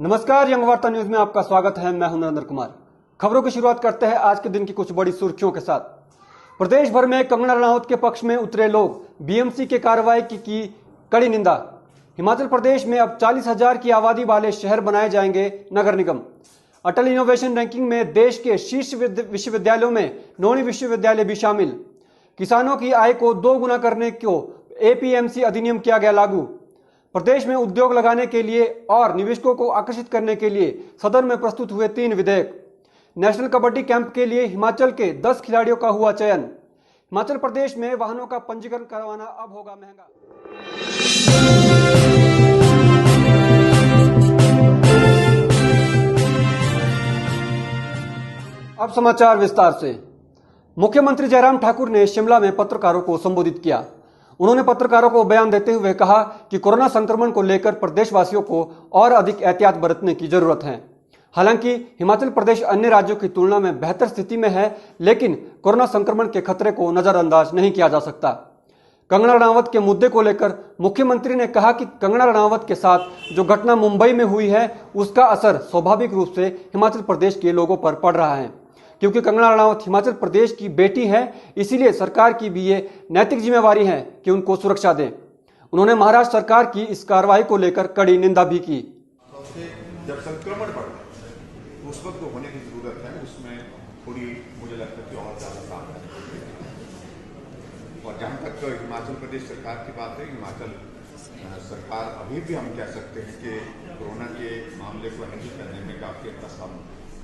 नमस्कार, यंग वार्ता न्यूज में आपका स्वागत है। मैं हूं नरेंद्र कुमार। खबरों की शुरुआत करते हैं आज के दिन की कुछ बड़ी सुर्खियों के साथ। प्रदेश भर में कंगना रनौत के पक्ष में उतरे लोग बीएमसी के कार्रवाई की कड़ी निंदा। हिमाचल प्रदेश में अब 40,000 की आबादी वाले शहर बनाए जाएंगे नगर निगम। अटल इनोवेशन रैंकिंग में देश के शीर्ष विश्वविद्यालयों में नौणी विश्वविद्यालय भी शामिल। किसानों की आय को 2 गुना करने को एपीएमसी अधिनियम किया गया लागू। प्रदेश में उद्योग लगाने के लिए और निवेशकों को आकर्षित करने के लिए सदन में प्रस्तुत हुए 3 विधेयक। नेशनल कबड्डी कैंप के लिए हिमाचल के 10 खिलाड़ियों का हुआ चयन। हिमाचल प्रदेश में वाहनों का पंजीकरण करवाना अब होगा महंगा। अब समाचार विस्तार से। मुख्यमंत्री जयराम ठाकुर ने शिमला में पत्रकारों को संबोधित किया। उन्होंने पत्रकारों को बयान देते हुए कहा कि कोरोना संक्रमण को लेकर प्रदेशवासियों को और अधिक एहतियात बरतने की जरूरत है। हालांकि हिमाचल प्रदेश अन्य राज्यों की तुलना में बेहतर स्थिति में है, लेकिन कोरोना संक्रमण के खतरे को नजरअंदाज नहीं किया जा सकता। कंगना रनावत के मुद्दे को लेकर मुख्यमंत्री ने कहा कि कंगना रनावत के साथ जो घटना मुंबई में हुई है, उसका असर स्वाभाविक रूप से हिमाचल प्रदेश के लोगों पर पड़ रहा है। क्योंकि कंगना रनावत हिमाचल प्रदेश की बेटी है, इसीलिए सरकार की भी ये नैतिक जिम्मेवारी है कि उनको सुरक्षा दें। उन्होंने महाराष्ट्र सरकार की इस कार्रवाई को लेकर कड़ी निंदा भी की। जब संक्रमण बढ़ता है उस वक्त तो होने की जरूरत है, उसमें थोड़ी मुझे लगता है कि और ज्यादा काम करना चाहिए। और जहां तक हिमाचल प्रदेश सरकार की बात है, हिमाचल सरकार अभी भी हम कह सकते हैं कि कोरोना के मामले को हैंडल करने में काफी हद तक हम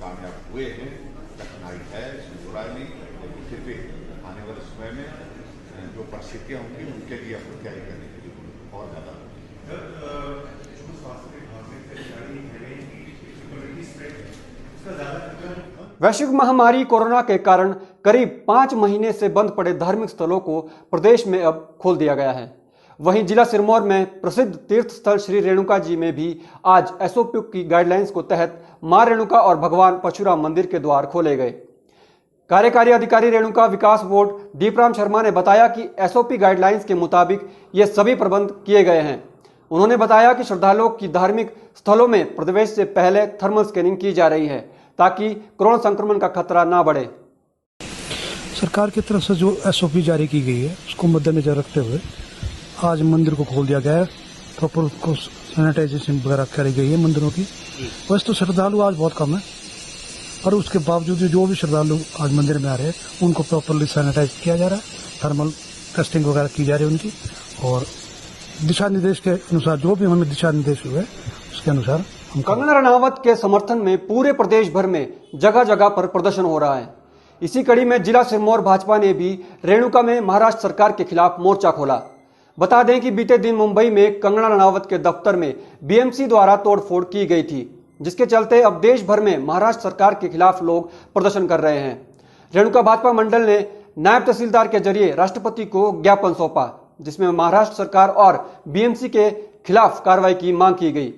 कामयाब हुए हैं। कठिनाई है, इसमें बुराई नहीं, लेकिन फिर भी आने वाले समय में जो परिस्थितियां होंगी उनके लिए आपको तैयारी करने के लिए और ज्यादा वैश्विक महामारी कोरोना के कारण करीब 5 महीने से बंद पड़े धार्मिक स्थलों को प्रदेश में अब खोल दिया गया है। वहीं जिला सिरमौर में प्रसिद्ध तीर्थ स्थल श्री रेणुका जी में भी आज एसओपी की गाइडलाइंस को तहत मां रेणुका और भगवान परशुराम मंदिर के द्वार खोले गए। कार्यकारी अधिकारी रेणुका विकास बोर्ड दीपराम शर्मा ने बताया कि एसओपी गाइडलाइंस के मुताबिक ये सभी प्रबंध किए गए हैं। उन्होंने बताया कि श्रद्धालुओं की धार्मिक स्थलों में प्रवेश से पहले थर्मल स्कैनिंग की जा रही है ताकि कोरोना संक्रमण का खतरा ना बढ़े। सरकार की तरफ से जो एसओपी जारी की गई है उसको मद्देनजर रखते हुए आज मंदिर को खोल दिया गया है। प्रॉपर उसको सैनिटाइजेशन वगैरह करी गई है मंदिरों की। वैसे तो श्रद्धालु आज बहुत कम है, पर उसके बावजूद जो भी श्रद्धालु आज मंदिर में आ रहे हैं उनको प्रॉपरली सैनिटाइज किया जा रहा है, थर्मल टेस्टिंग वगैरह की जा रही है उनकी, और दिशा निर्देश के अनुसार जो भी हमें दिशा निर्देश हुए उसके अनुसार हम। कंगना रनावत के समर्थन में पूरे प्रदेश भर में जगह जगह पर प्रदर्शन हो रहा है। इसी कड़ी में जिला सिरमौर भाजपा ने भी रेणुका में महाराष्ट्र सरकार के खिलाफ मोर्चा खोला। बता दें कि बीते दिन मुंबई में कंगना रनावत के दफ्तर में बीएमसी द्वारा तोड़फोड़ की गई थी, जिसके चलते अब देश भर में महाराष्ट्र सरकार के खिलाफ लोग प्रदर्शन कर रहे हैं। रेणुका भाजपा मंडल ने नायब तहसीलदार के जरिए राष्ट्रपति को ज्ञापन सौंपा, जिसमें महाराष्ट्र सरकार और बीएमसी के खिलाफ कार्रवाई की मांग की गई।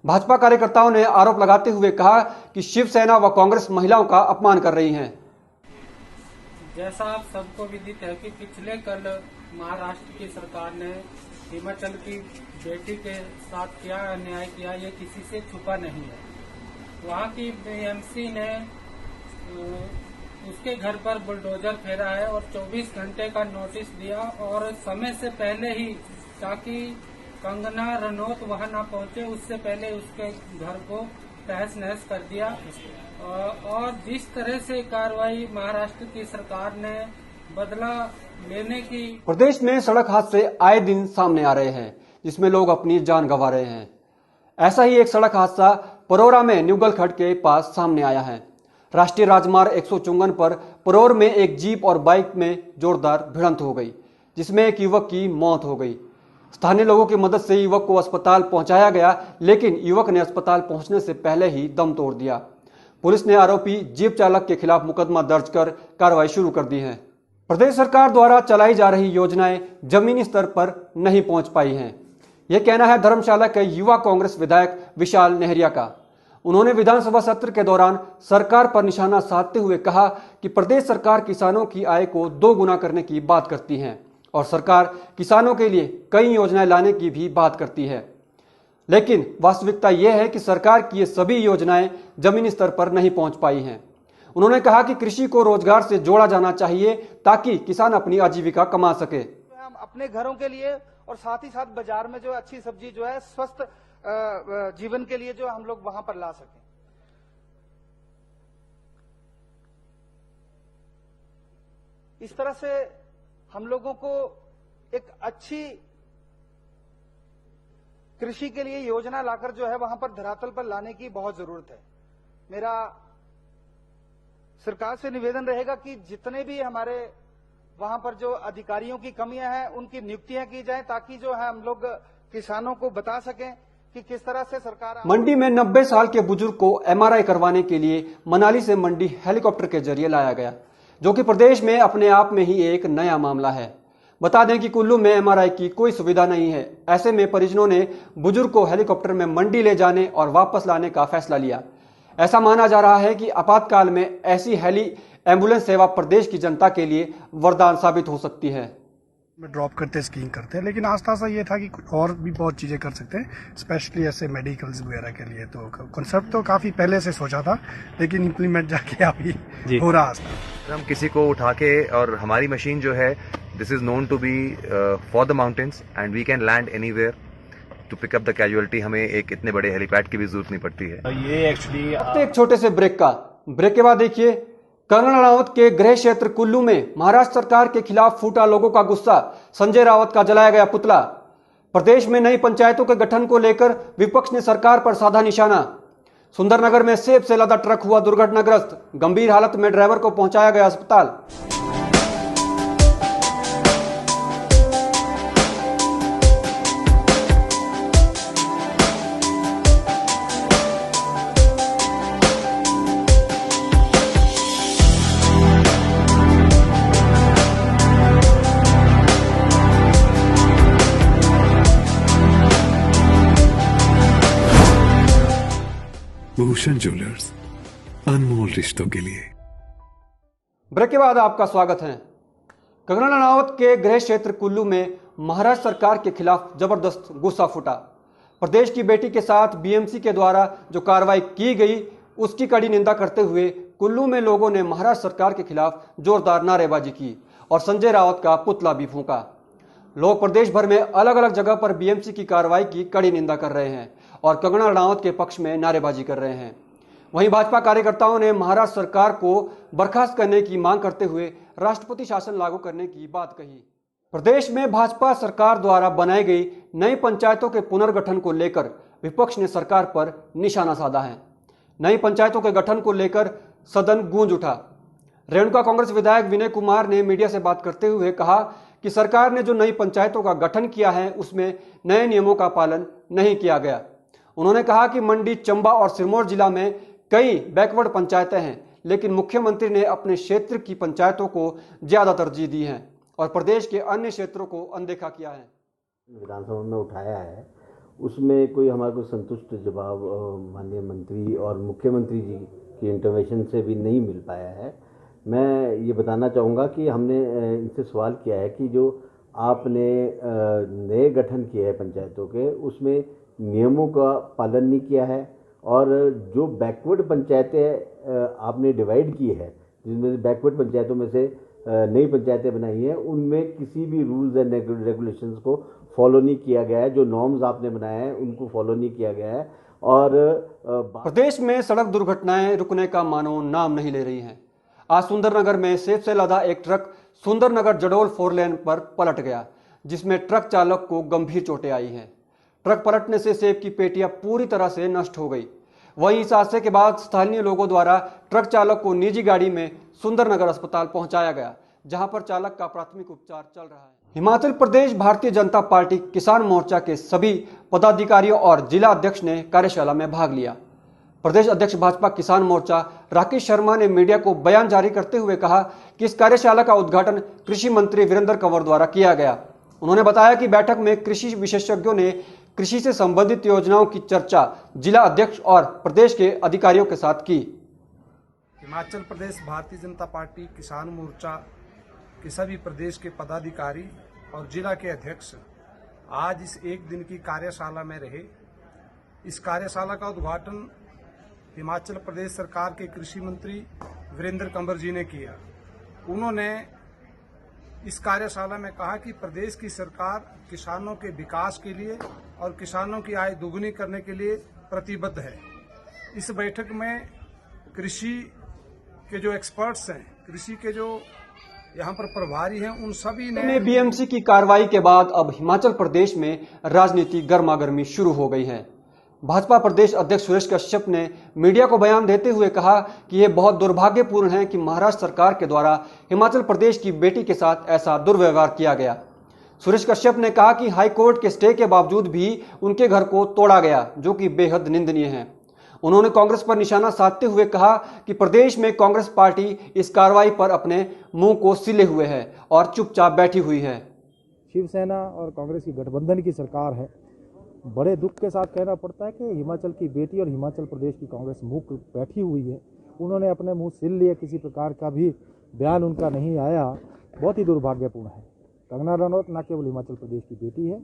भाजपा कार्यकर्ताओं ने आरोप लगाते हुए कहा कि शिवसेना व कांग्रेस महिलाओं का अपमान कर रही हैं। जैसा आप सबको विदित है कि पिछले कल महाराष्ट्र की सरकार ने हिमाचल की बेटी के साथ क्या अन्याय किया, ये किसी से छुपा नहीं है। वहाँ की बीएमसी ने उसके घर पर बुलडोजर फेरा है और 24 घंटे का नोटिस दिया, और समय से पहले ही, ताकि कंगना रनौत वहां ना पहुंचे उससे पहले उसके घर को तहस नहस कर दिया। और जिस तरह से कार्रवाई महाराष्ट्र की सरकार ने बदला लेने की। प्रदेश में सड़क हादसे आए दिन सामने आ रहे हैं, जिसमें लोग अपनी जान गंवा रहे हैं। ऐसा ही एक सड़क हादसा परोरा में न्यूगलखड के पास सामने आया है। राष्ट्रीय राजमार्ग 154 पर परोर में एक जीप और बाइक में जोरदार भिड़ंत हो गई, जिसमें एक युवक की मौत हो गई। स्थानीय लोगों की मदद से युवक को अस्पताल पहुंचाया गया, लेकिन युवक ने अस्पताल पहुंचने से पहले ही दम तोड़ दिया। पुलिस ने आरोपी जीप चालक के खिलाफ मुकदमा दर्ज कर कार्रवाई शुरू कर दी है। प्रदेश सरकार द्वारा चलाई जा रही योजनाएं जमीनी स्तर पर नहीं पहुंच पाई हैं, यह कहना है धर्मशाला के युवा कांग्रेस विधायक विशाल नेहरिया का। उन्होंने विधानसभा सत्र के दौरान सरकार पर निशाना साधते हुए कहा कि प्रदेश सरकार किसानों की आय को 2 गुना करने की बात करती है और सरकार किसानों के लिए कई योजनाएं लाने की भी बात करती है। लेकिन वास्तविकता यह है कि सरकार की ये सभी योजनाएं जमीनी स्तर पर नहीं पहुंच पाई हैं। उन्होंने कहा कि कृषि को रोजगार से जोड़ा जाना चाहिए ताकि किसान अपनी आजीविका कमा सके। हम अपने घरों के लिए और साथ ही साथ बाजार में जो अच्छी सब्जी जो है स्वस्थ जीवन के लिए जो हम लोग वहां पर ला सकें। इस तरह से हम लोगों को एक अच्छी कृषि के लिए योजना लाकर जो है वहां पर धरातल पर लाने की बहुत जरूरत है। मेरा सरकार से निवेदन रहेगा कि जितने भी हमारे वहां पर जो अधिकारियों की कमियां हैं उनकी नियुक्तियां की जाएं ताकि जो है हम लोग किसानों को बता सकें कि किस तरह से सरकार। मंडी में 90 साल के बुजुर्ग को एमआरआई करवाने के लिए मनाली से मंडी हेलीकॉप्टर के जरिए लाया गया, जो कि प्रदेश में अपने आप में ही एक नया मामला है। बता दें कि कुल्लू में एमआरआई की कोई सुविधा नहीं है। ऐसे में परिजनों ने बुजुर्ग को हेलीकॉप्टर में मंडी ले जाने और वापस लाने का फैसला लिया। ऐसा माना जा रहा है कि आपातकाल में ऐसी हेली एम्बुलेंस सेवा प्रदेश की जनता के लिए वरदान साबित हो सकती है। में ड्रॉप करते हैं, स्कीइंग करते हैं, लेकिन आस्ता आस्ता ये था कि कुछ और भी बहुत चीज़ें कर सकते हैं, स्पेशली ऐसे मेडिकल्स वगैरह के लिए। तो कॉन्सेप्ट तो काफ़ी पहले से सोचा था, लेकिन इम्प्लीमेंट जाके अभी हो रहा है। हम किसी को उठा के, और हमारी मशीन जो है this is known to be for the mountains and we can land anywhere to pick up the casualty. हमें एक इतने बड़े हेलीपैड की भी जरूरत नहीं पड़ती है। ये एक्चुअली एक छोटे से ब्रेक के बाद देखिए, कंगना रावत के गृह क्षेत्र कुल्लू में महाराष्ट्र सरकार के खिलाफ फूटा लोगों का गुस्सा, संजय रावत का जलाया गया पुतला। प्रदेश में नई पंचायतों के गठन को लेकर विपक्ष ने सरकार पर साधा निशाना। सुंदरनगर में सेब से लदा ट्रक हुआ दुर्घटनाग्रस्त, गंभीर हालत में ड्राइवर को पहुंचाया गया अस्पताल। भूषण ज्वेलर्स, अनमोल रिश्तों के लिए। ब्रेक के बाद आपका स्वागत है। कंगना राणावत के गृह क्षेत्र कुल्लू में महाराष्ट्र सरकार के खिलाफ जबरदस्त गुस्सा फूटा। प्रदेश की बेटी के साथ बीएमसी के द्वारा जो कार्रवाई की गई उसकी कड़ी निंदा करते हुए कुल्लू में लोगों ने महाराष्ट्र सरकार के खिलाफ जोरदार नारेबाजी की और संजय रावत का पुतला भी फूंका। लोग प्रदेश भर में अलग अलग जगह पर बीएमसी की कार्रवाई की कड़ी निंदा कर रहे हैं और कंगना राणावत के पक्ष में नारेबाजी कर रहे हैं। वहीं भाजपा कार्यकर्ताओं ने महाराष्ट्र सरकार को बर्खास्त करने की मांग करते हुए राष्ट्रपति शासन लागू करने की बात कही। प्रदेश में भाजपा सरकार द्वारा बनाई गई नई पंचायतों के पुनर्गठन को लेकर विपक्ष ने सरकार पर निशाना साधा है। नई पंचायतों के गठन को लेकर सदन गूंज उठा। रेणुका कांग्रेस विधायक विनय कुमार ने मीडिया से बात करते हुए कहा कि सरकार ने जो नई पंचायतों का गठन किया है उसमें नए नियमों का पालन नहीं किया गया। उन्होंने कहा कि मंडी, चंबा और सिरमौर जिला में कई बैकवर्ड पंचायतें हैं, लेकिन मुख्यमंत्री ने अपने क्षेत्र की पंचायतों को ज्यादा तरजीह दी है और प्रदेश के अन्य क्षेत्रों को अनदेखा किया है। विधानसभा में उठाया है उसमें कोई हमारे को संतुष्ट जवाब माननीय मंत्री और मुख्यमंत्री जी की इंटरवेंशन से भी नहीं मिल पाया है। मैं ये बताना चाहूँगा कि हमने इनसे सवाल किया है कि जो आपने नए गठन किए हैं पंचायतों के, उसमें नियमों का पालन नहीं किया है और जो बैकवर्ड पंचायतें आपने डिवाइड की है, जिसमें बैकवर्ड पंचायतों में से नई पंचायतें बनाई हैं, उनमें किसी भी रूल्स एंड रेगुलेशंस को फॉलो नहीं किया गया है। जो नॉर्म्स आपने बनाए हैं उनको फॉलो नहीं किया गया है। और प्रदेश में सड़क दुर्घटनाएं रुकने का मानो नाम नहीं ले रही हैं। आज सुंदरनगर में सेब से लदा एक ट्रक सुंदरनगर जडोल 4 लेन पर पलट गया, जिसमें ट्रक चालक को गंभीर चोटें आई हैं। ट्रक पलटने से सेब की पेटियां पूरी तरह से नष्ट हो गई। वहीं इस हादसे के बाद स्थानीय लोगों द्वारा ट्रक चालक को निजी गाड़ी में सुंदरनगर अस्पताल पहुंचाया गया, जहां पर चालक का प्राथमिक उपचार चल रहा है। हिमाचल प्रदेश भारतीय जनता पार्टी किसान मोर्चा के सभी पदाधिकारियों और जिला अध्यक्ष ने कार्यशाला में भाग लिया। प्रदेश अध्यक्ष भाजपा किसान मोर्चा राकेश शर्मा ने मीडिया को बयान जारी करते हुए कहा कि इस कार्यशाला का उद्घाटन कृषि मंत्री वीरेंद्र कंवर द्वारा किया गया। उन्होंने बताया कि बैठक में कृषि विशेषज्ञों ने कृषि से संबंधित योजनाओं की चर्चा जिला अध्यक्ष और प्रदेश के अधिकारियों के साथ की। हिमाचल प्रदेश भारतीय जनता पार्टी किसान मोर्चा के सभी प्रदेश के पदाधिकारी और जिला के अध्यक्ष आज इस एक दिन की कार्यशाला में रहे इस कार्यशाला का उद्घाटन हिमाचल प्रदेश सरकार के कृषि मंत्री वीरेंद्र कंवर जी ने किया। उन्होंने इस कार्यशाला में कहा कि प्रदेश की सरकार किसानों के विकास के लिए और किसानों की आय दोगुनी करने के लिए प्रतिबद्ध है। इस बैठक में कृषि के जो एक्सपर्ट्स हैं, कृषि के जो यहाँ पर प्रभारी हैं, उन सभी ने बीएमसी की कार्रवाई के बाद अब हिमाचल प्रदेश में राजनीति गर्मागर्मी शुरू हो गई है। भाजपा प्रदेश अध्यक्ष सुरेश कश्यप ने मीडिया को बयान देते हुए कहा कि यह बहुत दुर्भाग्यपूर्ण है कि महाराष्ट्र सरकार के द्वारा हिमाचल प्रदेश की बेटी के साथ ऐसा दुर्व्यवहार किया गया। सुरेश कश्यप ने कहा कि हाईकोर्ट के स्टे के बावजूद भी उनके घर को तोड़ा गया, जो कि बेहद निंदनीय है। उन्होंने कांग्रेस पर निशाना साधते हुए कहा कि प्रदेश में कांग्रेस पार्टी इस कार्रवाई पर अपने मुंह को सिले हुए है और चुपचाप बैठी हुई है। शिवसेना और कांग्रेस की गठबंधन की सरकार है। बड़े दुख के साथ कहना पड़ता है कि हिमाचल की बेटी और हिमाचल प्रदेश की कांग्रेस मुंह बैठी हुई है। उन्होंने अपने मुंह सिल लिए, किसी प्रकार का भी बयान उनका नहीं आया। बहुत ही दुर्भाग्यपूर्ण है। कंगना रनौत न केवल हिमाचल प्रदेश की बेटी है,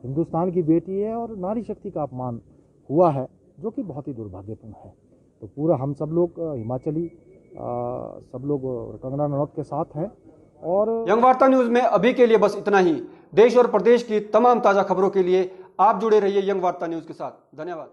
हिंदुस्तान की बेटी है और नारी शक्ति का अपमान हुआ है, जो कि बहुत ही दुर्भाग्यपूर्ण है। तो पूरा हम सब लोग हिमाचली सब लोग कंगना रनौत के साथ हैं। और यंग वार्ता न्यूज में अभी के लिए बस इतना ही। देश और प्रदेश की तमाम ताजा खबरों के लिए आप जुड़े रहिए यंग वार्ता न्यूज के साथ। धन्यवाद।